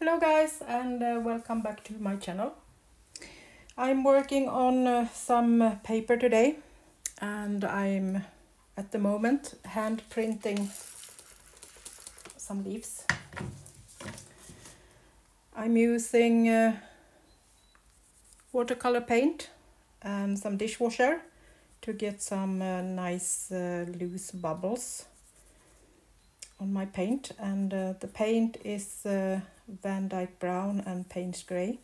Hello guys, and welcome back to my channel. I'm working on some paper today, and I'm at the moment hand printing some leaves. I'm using watercolor paint and some dishwasher to get some nice loose bubbles on my paint, and the paint is Van Dyke Brown and Payne's Grey,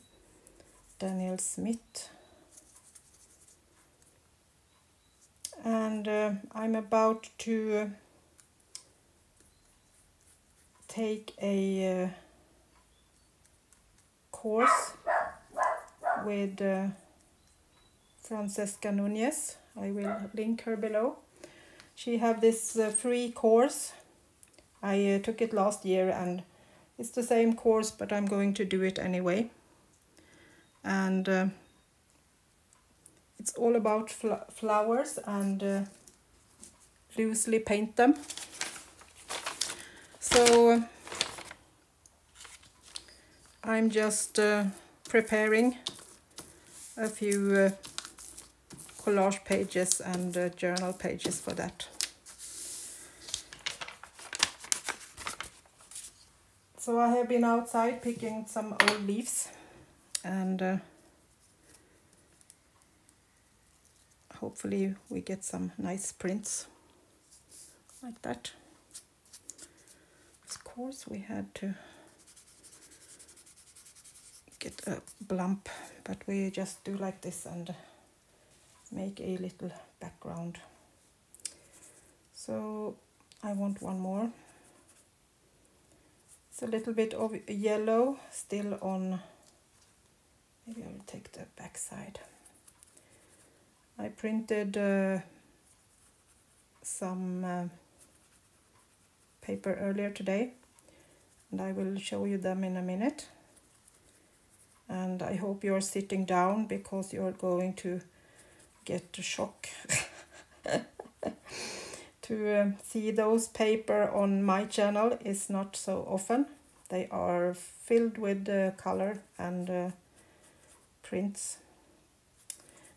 Daniel Smith. And I'm about to take a course with Francesca Nunez. I will link her below. She have this free course. I took it last year, and it's the same course, but I'm going to do it anyway. And it's all about flowers and loosely paint them. So I'm just preparing a few collage pages and journal pages for that. So I have been outside picking some old leaves, and hopefully we get some nice prints like that. Of course we had to get a blump, but we just do like this and make a little background. So I want one more. It's a little bit of yellow still on. Maybe I will take the back side. I printed some paper earlier today, and I will show you them in a minute. And I hope you're sitting down, because you're going to get a shock to see those paper on my channel is not so often. They are filled with color and prints.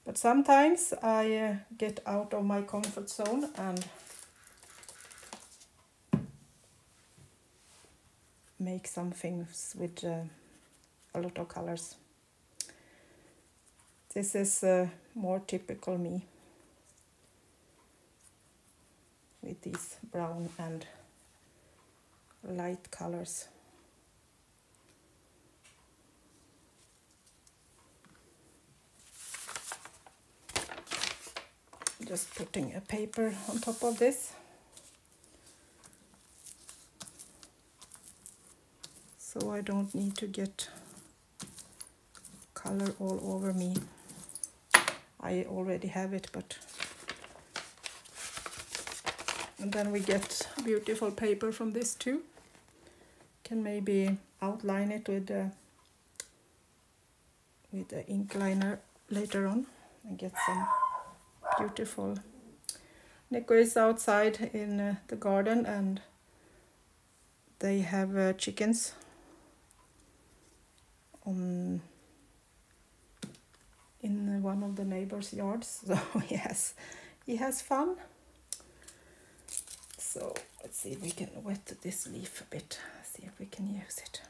But sometimes I get out of my comfort zone and make some things with a lot of colors. This is more typical me, with these brown and light colors. Just putting a paper on top of this, so I don't need to get color all over me. I already have it, but and then we get beautiful paper from this too. Can maybe outline it with the ink liner later on and get some beautiful. Nico is outside in the garden, and they have chickens in one of the neighbors' yards, so he has fun. So let's see if we can wet this leaf a bit, see if we can use it.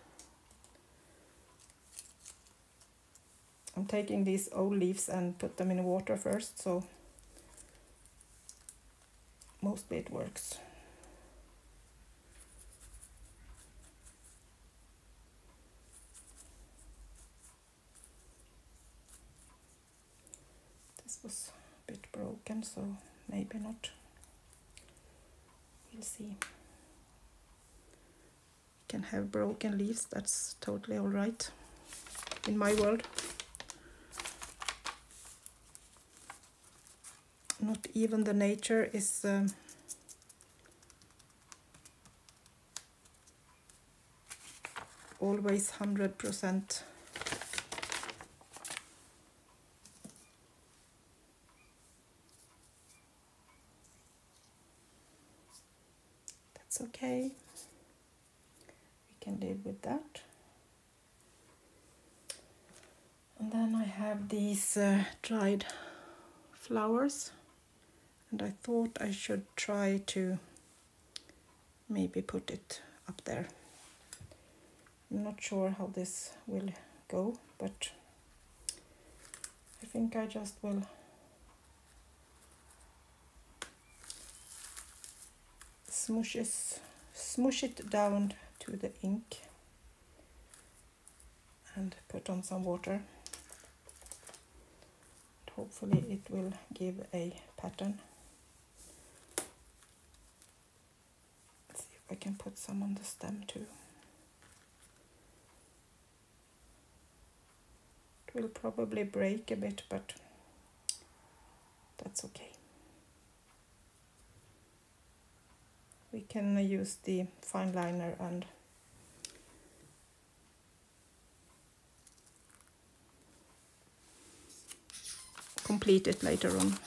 I'm taking these old leaves and put them in water first, so mostly it works. This was a bit broken, so maybe not. We'll see. Can have broken leaves, that's totally all right in my world. Not even the nature is always 100%. That's okay. We can live with that. And then I have these dried flowers, and I thought I should try to maybe put it up there. I'm not sure how this will go, but I think I just will smoosh it down to the ink and put on some water. Hopefully it will give a pattern. Let's see if I can put some on the stem too. It will probably break a bit, but that's okay. We can use the fine liner and complete it later on.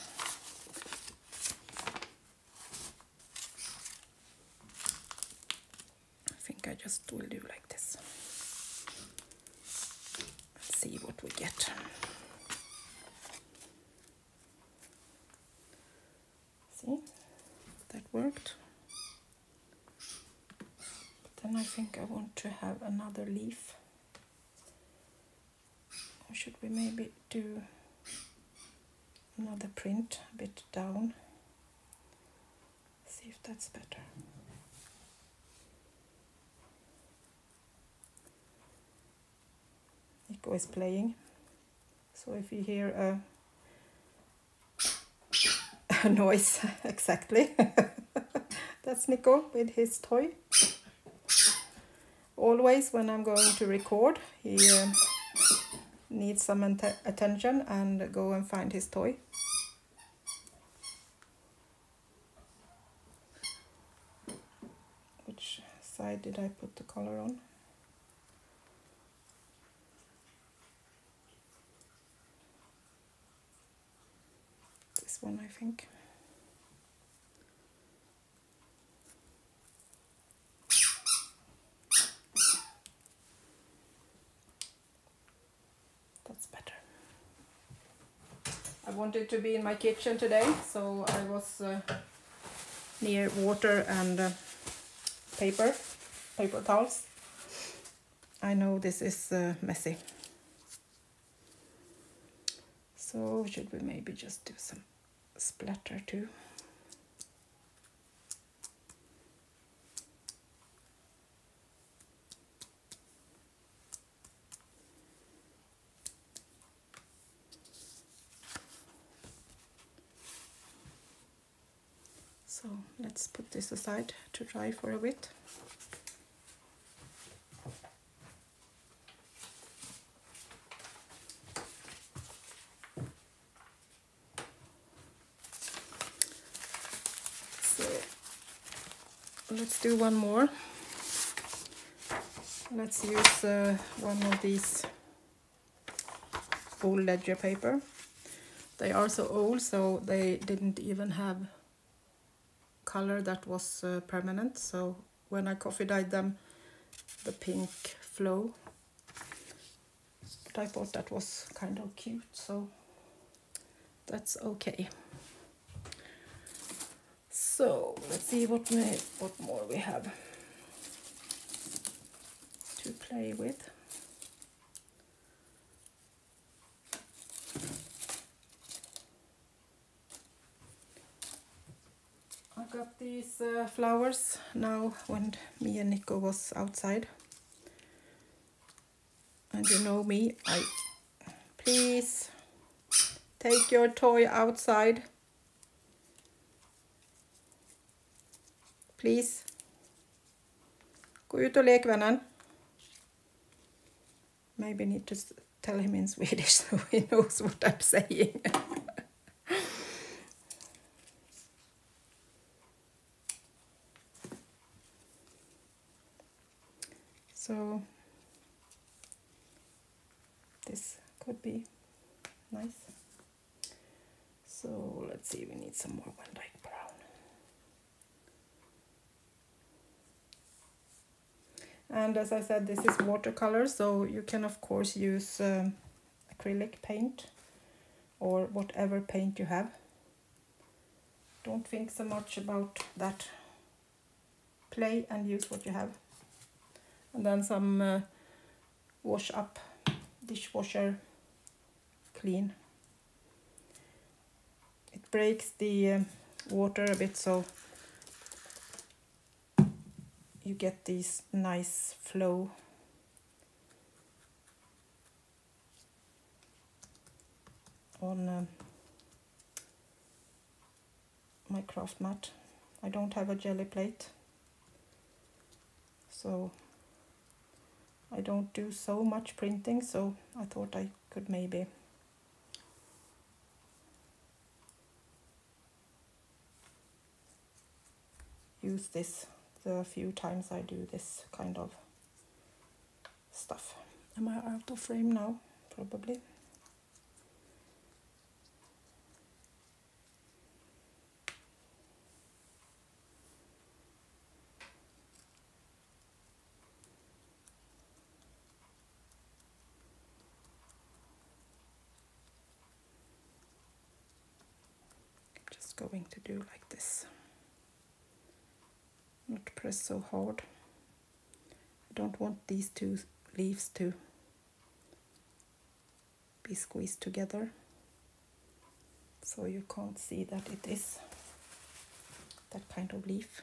I think I just will do like this. Let's see what we get. See, that worked. But then I think I want to have another leaf. Or should we maybe do another print a bit down? See if that's better. Nico is playing, so if you hear a noise, exactly, that's Nico with his toy. Always when I'm going to record, he needs some attention and go and find his toy. Which side did I put the color on? This one, I think. That's better. I wanted to be in my kitchen today, so I was near water and paper towels. I know this is messy. So should we maybe just do some splatter too? So let's put this aside to dry for a bit. So let's do one more. Let's use one of these old ledger paper. They are so old, so they didn't even have color that was permanent. So when I coffee dyed them, the pink flow. But I thought that was kind of cute, so that's okay. So let's see what more we have to play with. I got these flowers now when me and Nico was outside. And you know me, please take your toy outside. Please. Gå ut och lek, vännen. Maybe need to tell him in Swedish so he knows what I'm saying. So this could be nice. So let's see, we need some more Van Dyke brown. And as I said, this is watercolor, so you can of course use acrylic paint or whatever paint you have. Don't think so much about that. Play and use what you have. And then some wash up dishwasher clean. It breaks the water a bit, so you get this nice flow. On my craft mat. I don't have a jelly plate, so I don't do so much printing, so I thought I could maybe use this the few times I do this kind of stuff. Am I out of frame now? Probably. Just going to do like this. Not press so hard. I don't want these two leaves to be squeezed together, so you can't see that it is that kind of leaf.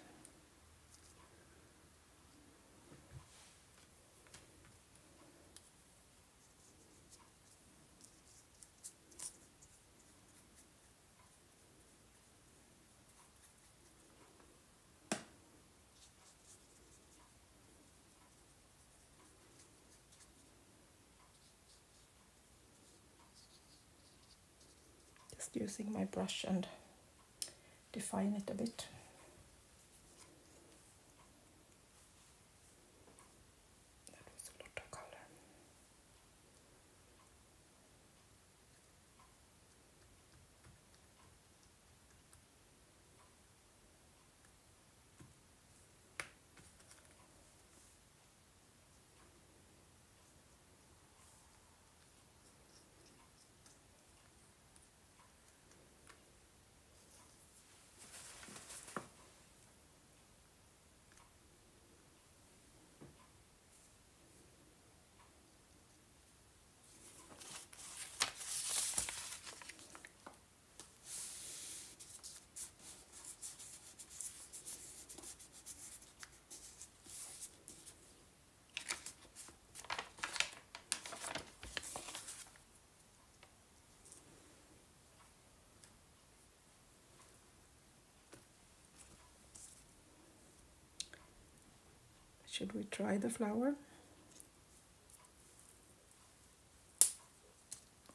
Just using my brush and define it a bit. That was a lot of color. Should we try the flower?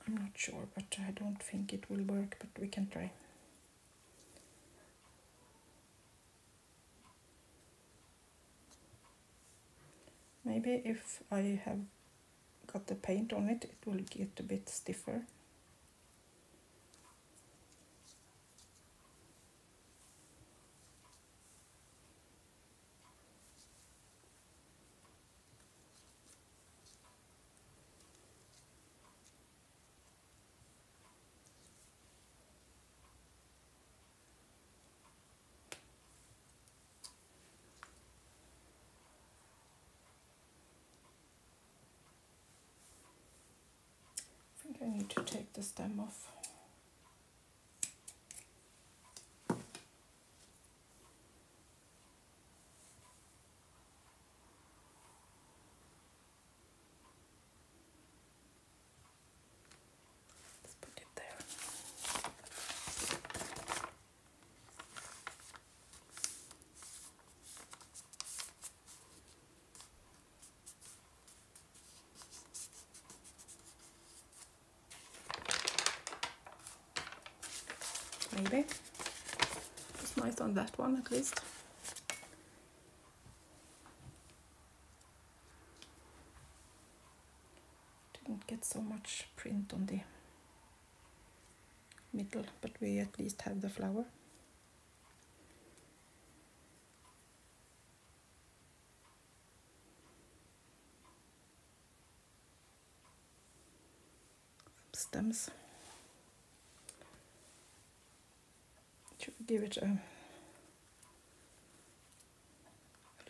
I'm not sure, but I don't think it will work, but we can try. Maybe if I have got the paint on it, it will get a bit stiffer. I need to take the stem off. Let's put it there. Maybe. It's nice on that one at least. Didn't get so much print on the middle, but we at least have the flower. stems. Should we give it a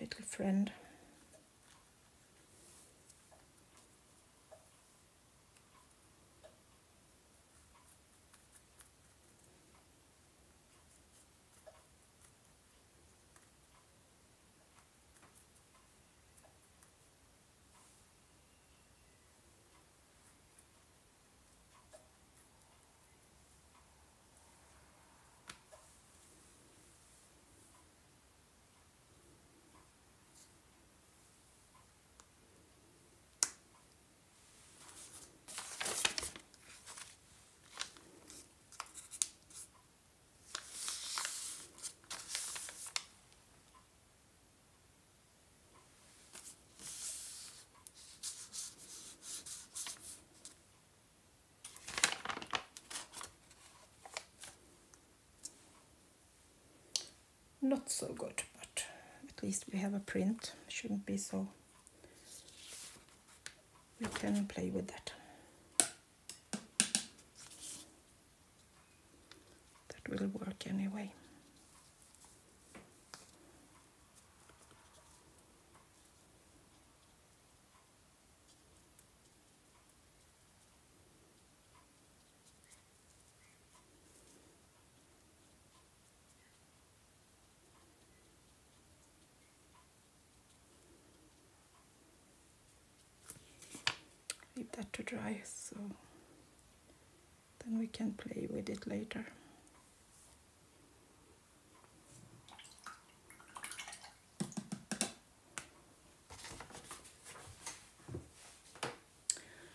little friend? Not so good, but at least we have a print. Shouldn't be so. We can play with that. That will work anyway. Leave that to dry, so then we can play with it later.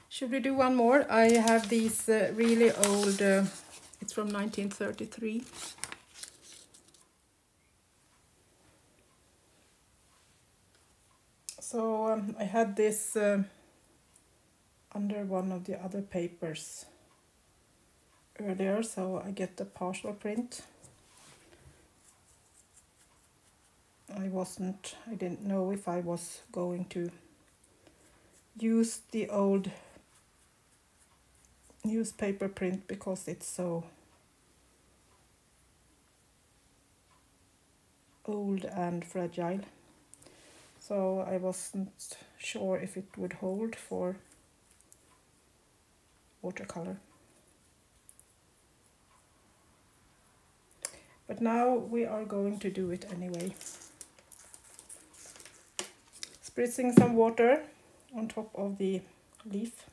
Should we do one more? I have these really old, it's from 1933. So I had this under one of the other papers earlier, so I get the partial print. I didn't know if I was going to use the old newspaper print because it's so old and fragile. So I wasn't sure if it would hold for watercolor. But now we are going to do it anyway. Spritzing some water on top of the leaf.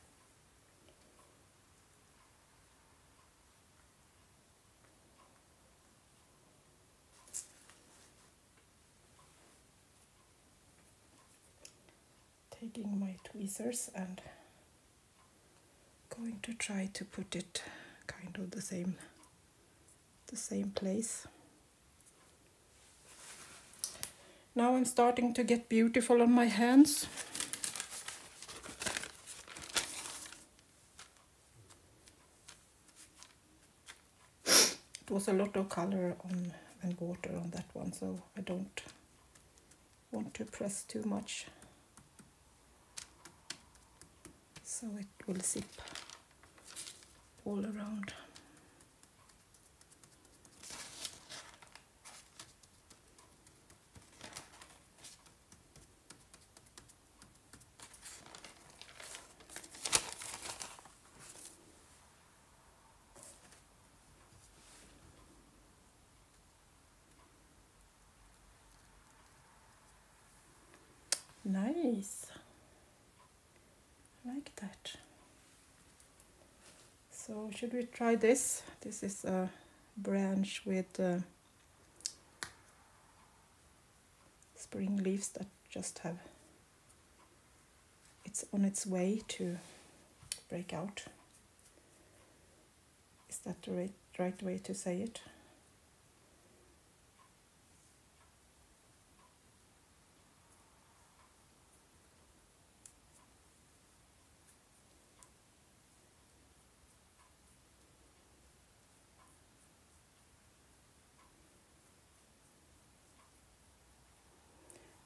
Taking my tweezers and going to try to put it kind of the same place. Now I'm starting to get beautiful on my hands. It was a lot of color and water on that one, so I don't want to press too much, so it will zip all around. Nice. I like that. So should we try this? This is a branch with spring leaves that just have, it's on its way to break out. Is that the right way to say it?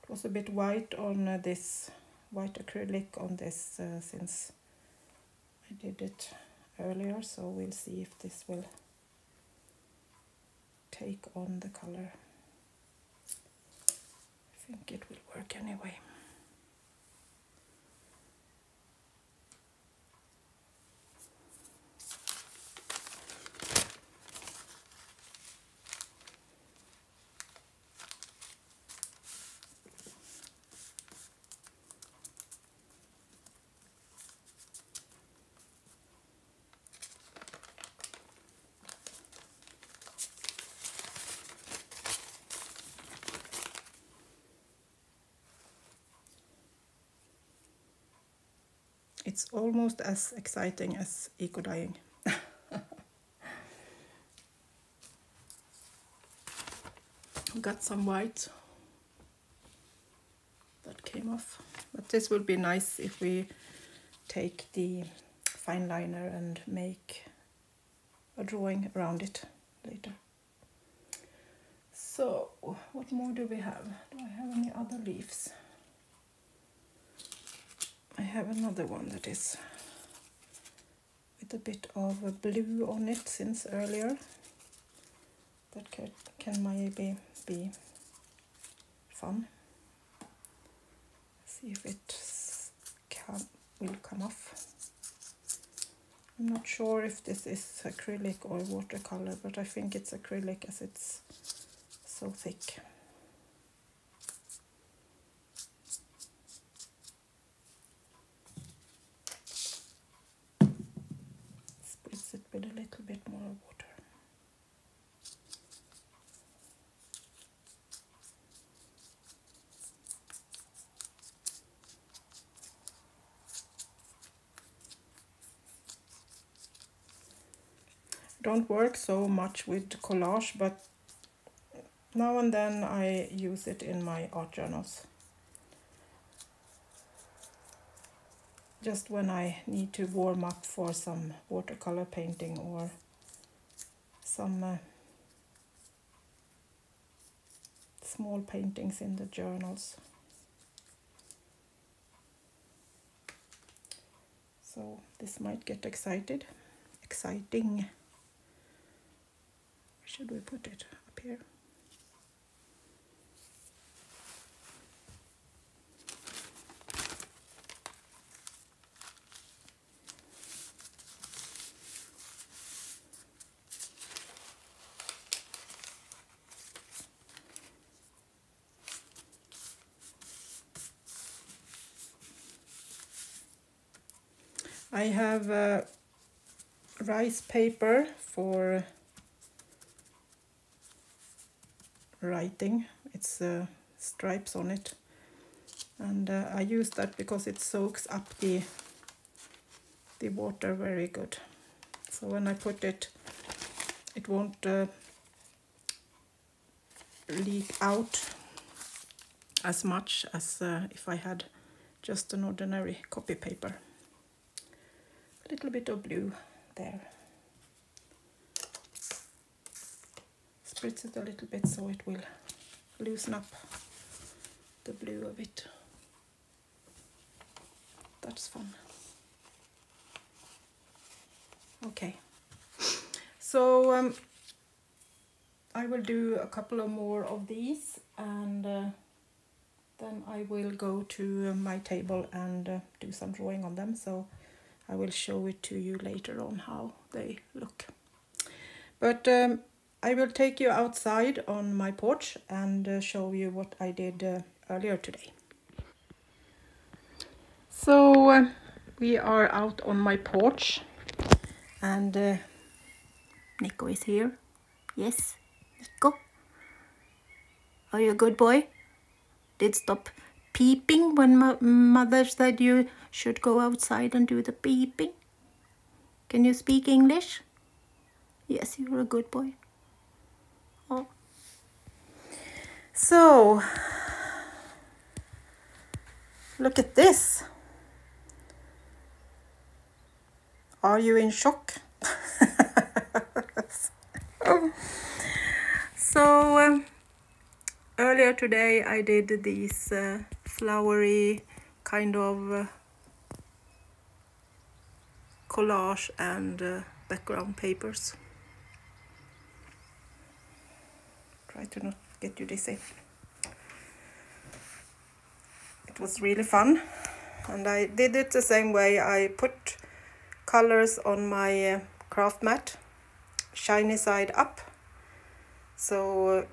It was a bit white on this, white acrylic on this since I did it earlier, so we'll see if this will take on the color. I think it will work anyway. It's almost as exciting as eco dyeing. Got some white that came off, but this would be nice if we take the fine liner and make a drawing around it later. So what more do we have? Do I have any other leaves? I have another one that is with a bit of a blue on it since earlier. That can maybe be fun. See if it will come off. I'm not sure if this is acrylic or watercolor, but I think it's acrylic as it's so thick. Spritz it with a little bit more water. Don't work so much with collage, but now and then I use it in my art journals. Just when I need to warm up for some watercolor painting or some small paintings in the journals. So this might get exciting. Where should we put it? Up here? I have rice paper for writing. It's stripes on it, and I use that because it soaks up the water very good. So when I put it, it won't leak out as much as if I had just an ordinary copy paper. A little bit of blue there. Spritz it a little bit so it will loosen up the blue a bit. That's fun. Okay, so I will do a couple of more of these, and then I will go to my table and do some drawing on them. So I will show it to you later on how they look. But I will take you outside on my porch and show you what I did earlier today. So we are out on my porch, and Nico is here. Yes, Nico? Are you a good boy? Did stop peeping when mother said you should go outside and do the peeping? Can you speak English? Yes, you're a good boy. Oh. So, look at this. Are you in shock? So, earlier today I did these flowery kind of collage and background papers. Try to not get you dizzy. It was really fun, and I did it the same way. I put colors on my craft mat, shiny side up, so it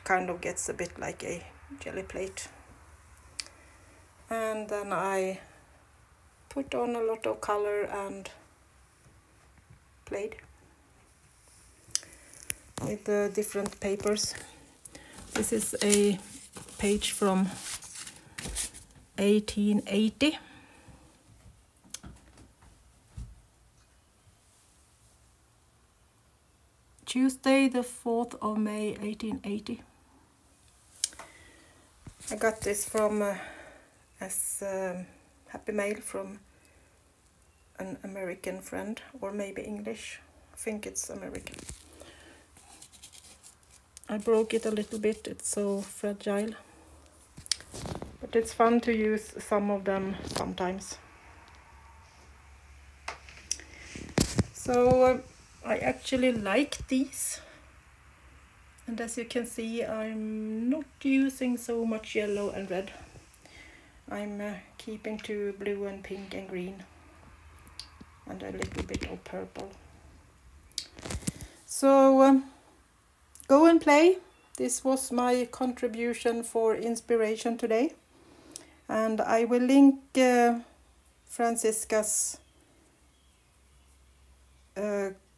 kind of gets a bit like a jelly plate. And then I put on a lot of color and played with the different papers. This is a page from 1880. Tuesday the 4th of May 1880. I got this from as happy mail from an American friend, or maybe English. I think it's American. I broke it a little bit, it's so fragile. But it's fun to use some of them sometimes. So I actually like these. And as you can see, I'm not using so much yellow and red. I'm keeping to blue and pink and green. And a little bit of purple. So go and play. This was my contribution for inspiration today. And I will link Franziska's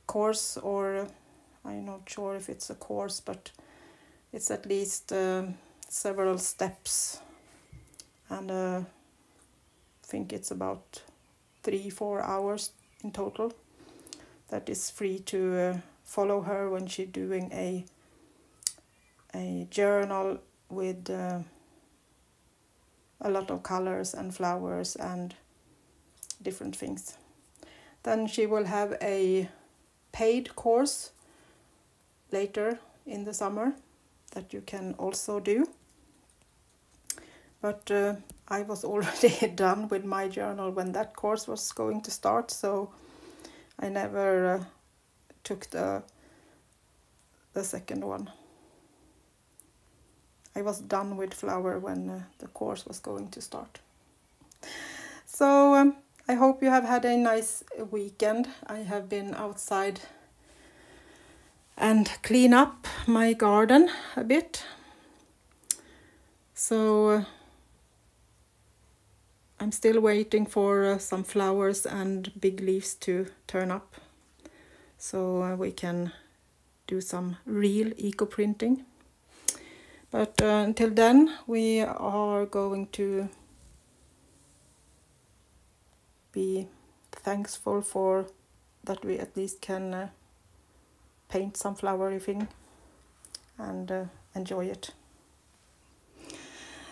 course, or I'm not sure if it's a course, but it's at least several steps. And I think it's about 3-4 hours in total. That is free to follow her when she's doing a journal with a lot of colors and flowers and different things. Then she will have a paid course later in the summer that you can also do. But I was already done with my journal when that course was going to start, so I never took the second one. I was done with flower when the course was going to start. So I hope you have had a nice weekend. I have been outside and clean up my garden a bit. So I'm still waiting for some flowers and big leaves to turn up, so we can do some real eco printing. But until then, we are going to be thankful for that we at least can paint some flowery thing and enjoy it.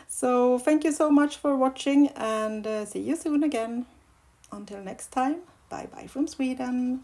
So thank you so much for watching, and see you soon again. Until next time, bye bye from Sweden.